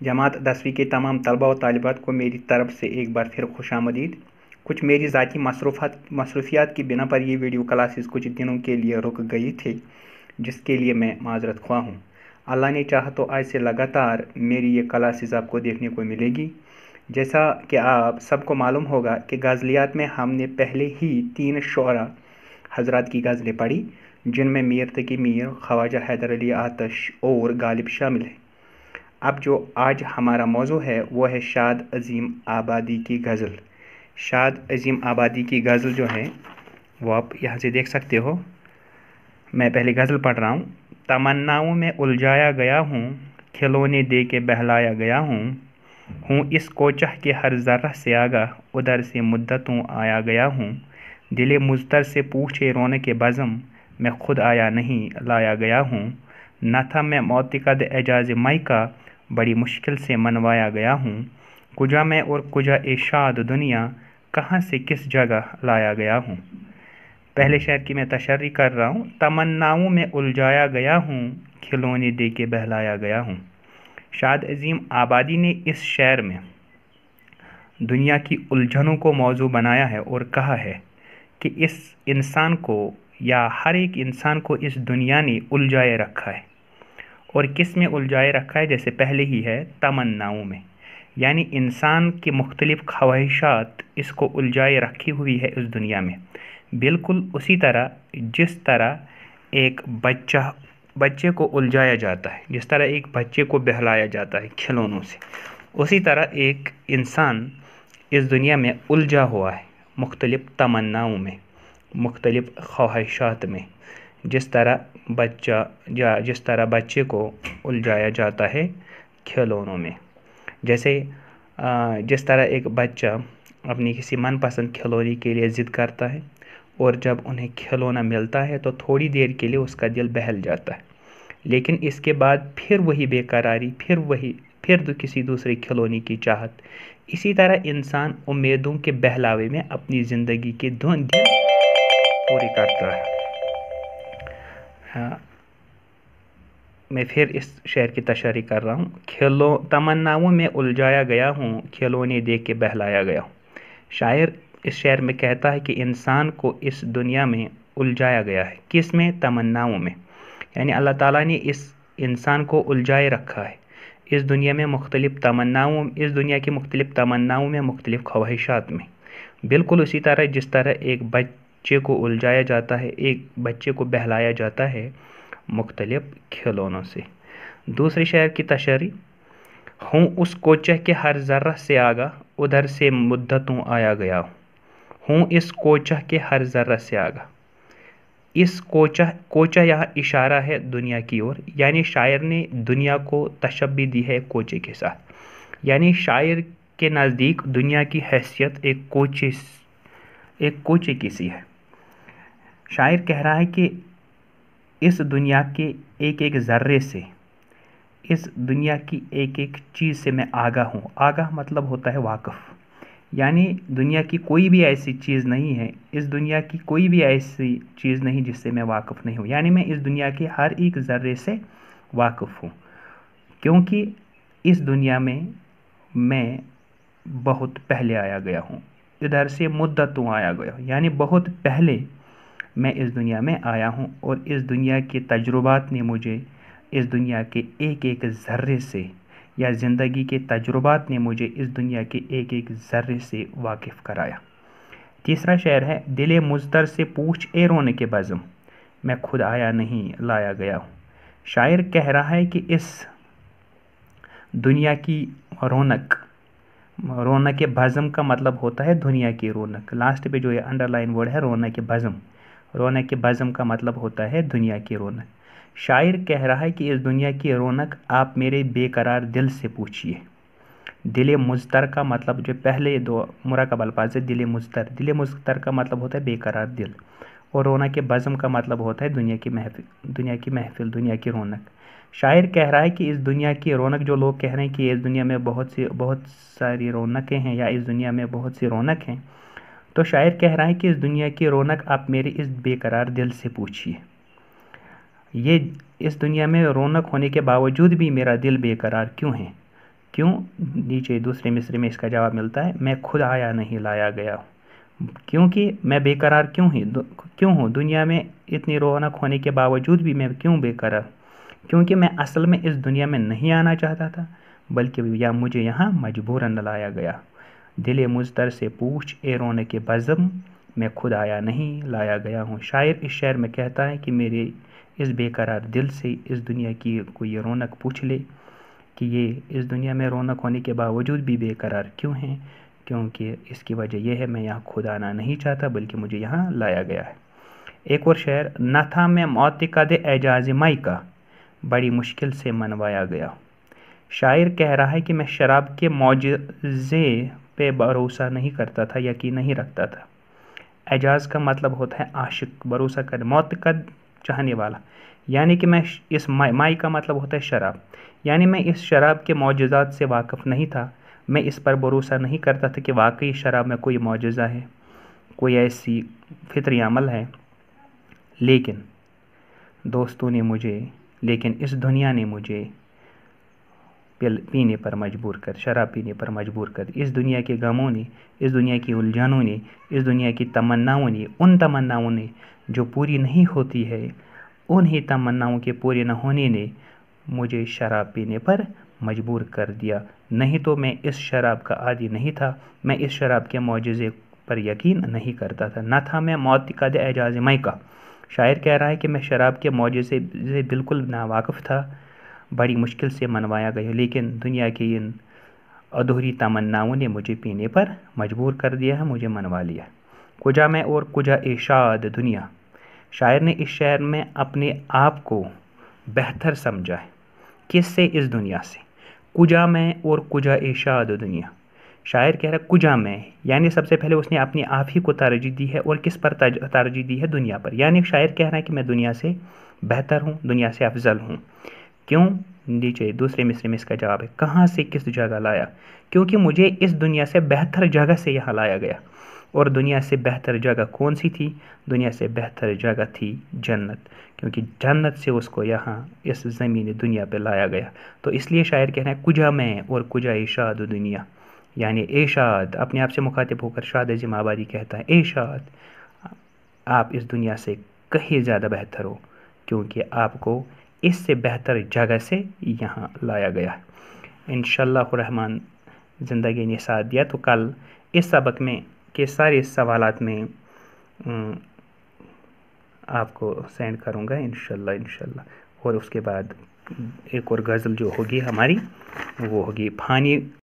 जमात 10वीं के तमाम तलबा और तालिबात को मेरी तरफ से एक बार फिर खुशामदीद। कुछ मेरी ज़ाती मसरूफियात की बिना पर ये वीडियो क्लासेस कुछ दिनों के लिए रुक गई थी, जिसके लिए मैं माजरत ख्वाह हूँ। अल्लाह ने चाहा तो आज से लगातार मेरी ये क्लासेस आपको देखने को मिलेगी। जैसा कि आप सबको मालूम होगा कि गज़लियात में हमने पहले ही 3 शुअरा हज़रात की गज़लें पढ़ी, जिनमें मीर तकी मीर, ख्वाजा हैदर अली आतश और गालिब शामिल हैं। अब जो आज हमारा मौजू है वो है शाद अज़ीम आबादी की गज़ल। शाद अज़ीम आबादी की गज़ल जो है वो आप यहाँ से देख सकते हो। मैं पहले गज़ल पढ़ रहा हूँ। तमन्नाओं में उलझाया गया हूँ, खिलौने दे के बहलाया गया हूँ इस कोचह के हर ज़र्रा से आगा, उधर से मुद्दतों आया गया हूँ। दिले मुज़तर से पूछे रौनक के बज़म, मैं खुद आया नहीं लाया गया हूँ। न था मैं मोतिकद एजाज़ मई का, बड़ी मुश्किल से मनवाया गया हूँ। कुजा मैं और कुजा इशाद दुनिया, कहाँ से किस जगह लाया गया हूँ। पहले शेर की मैं तशर्री कर रहा हूँ। तमन्नाओं में उलझाया गया हूँ, खिलौने दे के बहलाया गया हूँ। शाद अज़ीम आबादी ने इस शेर में दुनिया की उलझनों को मौजू बनाया है और कहा है कि इस इंसान को या हर एक इंसान को इस दुनिया ने उलझाए रखा है। और किस में उलझाए रखा है? जैसे पहले ही है तमन्नाओं में, यानी इंसान की मुख्तलिफ़ ख्वाहिशात इसको उलझाए रखी हुई है इस दुनिया में। बिल्कुल उसी तरह जिस तरह एक बच्चे को उलझाया जाता है, जिस तरह एक बच्चे को बहलाया जाता है खिलौनों से, उसी तरह एक इंसान इस दुनिया में उलझा हुआ है मुख्तलिफ़ तमन्नाओं में, मुख्तलिफ़ ख्वाहिशात में। जिस तरह बच्चे को उलझाया जाता है खिलौनों में। जैसे जिस तरह एक बच्चा अपनी किसी मनपसंद खिलौने के लिए ज़िद करता है और जब उन्हें खिलौना मिलता है तो थोड़ी देर के लिए उसका दिल बहल जाता है, लेकिन इसके बाद फिर वही बेकरारी, फिर किसी दूसरे खिलौने की चाहत। इसी तरह इंसान उम्मीदों के बहलावे में अपनी ज़िंदगी के दिन पूरी करता है। हाँ, मैं फिर इस शेर की तशरीह कर रहा हूँ। तमन्नाओं में उलझाया गया हूँ, खिलौने देख के बहलाया गया हूँ। शायर इस शेर में कहता है कि इंसान को इस दुनिया में उलझाया गया है। किस में? तमन्नाओं में। यानी अल्लाह ताला ने इस इंसान को उलझाए रखा है इस दुनिया की मुख्तलिफ़ तमन्नाओं में, मुख्तलिफ़ ख्वाहिशात में। बिल्कुल उसी तरह जिस तरह एक बच्चे को उलझाया जाता है, एक बच्चे को बहलाया जाता है मुख्तलिफ़ खिलौनों से। दूसरी शेर की तशरीह। हूँ उस कोचह के हर ज़र्रा से आगा, उधर से मुद्दतों आया गया हूँ इस कोचह के हर ज़र्रा से आगा। इस कोचह यहाँ इशारा है दुनिया की ओर, यानी शायर ने दुनिया को तशब्बी दी है कोचे के साथ। यानी शायर के नज़दीक दुनिया की हैसियत एक कोचे की सी है। शायर कह रहा है कि इस दुनिया के एक एक ज़र्रे से, इस दुनिया की एक एक चीज़ से मैं आगाह हूँ। आगाह मतलब होता है वाकिफ़, यानी दुनिया की कोई भी ऐसी चीज़ नहीं है, इस दुनिया की कोई भी ऐसी चीज़ नहीं जिससे मैं वाकिफ़ नहीं हूँ। यानी मैं इस दुनिया के हर एक ज़र्रे से वाकिफ़ हूँ, क्योंकि इस दुनिया में मैं बहुत पहले आया गया हूँ। इधर से मुद्दतों आया गया हूँ, यानी बहुत पहले मैं इस दुनिया में आया हूँ और इस दुनिया के तजुर्बात ने मुझे इस दुनिया के एक एक ज़र्रे से, या ज़िंदगी के तजुर्बात ने मुझे इस दुनिया के एक एक ज़र्रे से वाकिफ़ कराया। तीसरा शेर है। दिले मुज़तर से पूछ ए रोने के बज़म, मैं खुद आया नहीं लाया गया हूँ। शायर कह रहा है कि इस दुनिया की रौनक के बज़म का मतलब होता है दुनिया की रौनक। लास्ट पे जो ये अंडरलाइन वर्ड है रौनक के बज़म, रौनक के बज़म का मतलब होता है दुनिया की रौनक। शायर कह रहा है कि इस दुनिया की रौनक आप मेरे बेकरार दिल से पूछिए। दिल मुज़तर का मतलब, जो पहले दो मुराकब अल्फाज है, दिल मुज़तर का मतलब होता है बेकरार दिल, और रौनक के बज़म का मतलब होता है दुनिया की महफिल, दुनिया की रौनक। शायर कह रहा है कि इस दुनिया की रौनक, जो लोग कह रहे हैं कि इस दुनिया में बहुत सारी रौनकें हैं या इस दुनिया में बहुत सी रौनक हैं, तो शायर कह रहा है कि इस दुनिया की रौनक आप मेरे इस बेकरार दिल से पूछिए। इस दुनिया में रौनक होने के बावजूद भी मेरा दिल बेकरार क्यों है? کیوں؟ نیچے دوسرے مصرے میں اس کا جواب ملتا ہے، میں خود آیا نہیں لایا گیا، کیونکہ میں بے قرار کیوں ہوں دنیا میں اتنی رونق ہونے کے باوجود بھی میں کیوں بے قرار؟ کیونکہ میں اصل میں اس دنیا میں نہیں آنا چاہتا تھا، بلکہ مجھے یہاں مجبوراً لایا گیا۔ دل مضطر سے پوچھ اے رونق بزم، میں خود آیا نہیں لایا گیا ہوں۔ شاعر اس شعر میں کہتا ہے کہ میرے اس بے قرار دل سے اس دنیا کی کوئی رونق پوچھ لے کہ یہ اس دنیا میں رونق ہونے کے باوجود بھی بے قرار کیوں ہیں، کیونکہ اس کی وجہ یہ ہے میں یہاں خود آنا نہیں چاہتا بلکہ مجھے یہاں لایا گیا ہے۔ ایک اور شعر، نہ تھا میں معتقد اعجاز مائی کا، بڑی مشکل سے منوایا گیا۔ شاعر کہہ رہا ہے کہ میں شراب کے معجزے پہ بھروسہ نہیں کرتا تھا، یقین نہیں رکھتا تھا۔ اعجاز کا مطلب ہوتا ہے عاشق، بھروسہ کرنے، معتقد چاہنے والا، یعنی کہ میں اس مائی کا مطلب ہوتا ہے شراب، یعنی میں اس شراب کے معجزات سے واقف نہیں تھا، میں اس پر بھروسہ نہیں کرتا تھا کہ واقعی شراب میں کوئی معجزہ ہے، کوئی ایسی فطری عمل ہے، لیکن اس دنیا نے مجھے پینے پر مجبور کر، شراب پینے پر مجبور کر، اس دنیا کے غموں نے، اس دنیا کی الجھنوں نے، اس دنیا کی تمناؤں نے، ان تمناؤں نے جو پوری نہیں ہوتی ہے، انہی تمناؤں کے پورے نہ ہونے نے مجھے شراب پینے پر مجبور کر دیا، نہیں تو میں اس شراب کا عادی نہیں تھا، میں اس شراب کے معجزے پر یقین نہیں کرتا تھا۔ نہ تھا میں معتقد اعجاز مائی کا، شاعر کہہ رہا ہے کہ میں شراب کے معجزے سے بالکل ناواقف تھا، بڑی مشکل سے منوایا گیا، لیکن دنیا کی ان ادھوری تمناؤں نے مجھے پینے پر مجبور کر دیا ہے، مجھے منوا لیا۔ کجا میں اور کجا اے شاد دنیا، شاعر نے اس شعر میں اپنے آپ کو بہتر سمجھا ہے۔ کس سے؟ اس دنیا سے۔ کجا میں اور کجا اے شاد دنیا، شاعر کہہ رہا ہے کجا میں، یعنی سب سے پہلے اس نے اپنے آپ ہی کو ترجیح دی ہے، اور کس پر ترجیح دی ہے؟ دنیا پر، یعنی شاعر کہہ رہا ہے کہ میں دنیا سے بہتر ہوں، دنیا سے افضل ہوں۔ کیوں؟ نیچے دوسرے مصرے میں اس کا جواب ہے، کہاں سے کس جگہ لایا، کیونکہ مجھے اس دنیا سے بہتر جگہ سے یہاں لایا گیا، اور دنیا سے بہتر جگہ کون سی تھی؟ دنیا سے بہتر جگہ تھی جنت، کیونکہ جنت سے اس کو یہاں اس زمین دنیا پہ لایا گیا۔ تو اس لیے شاعر کہہ رہے ہیں کجا میں اور کجا اے شاد دنیا، یعنی اے شاد، اپنے آپ سے مخاطب ہو کر شاد عظیم آبادی کہتا ہے اے شاد، آپ اس دنیا سے کہیں زیادہ بہتر ہو، کیونکہ آپ کو اس سے بہتر جگہ سے یہاں لایا گیا ہے۔ انشاءاللہ الرحمن زندگی نے ساتھ دیا تو کل اس سبق میں کے سارے سوالات میں آپ کو سینڈ کروں گا انشاءاللہ، اور اس کے بعد ایک اور غزل جو ہوگی ہماری وہ ہوگی پھانی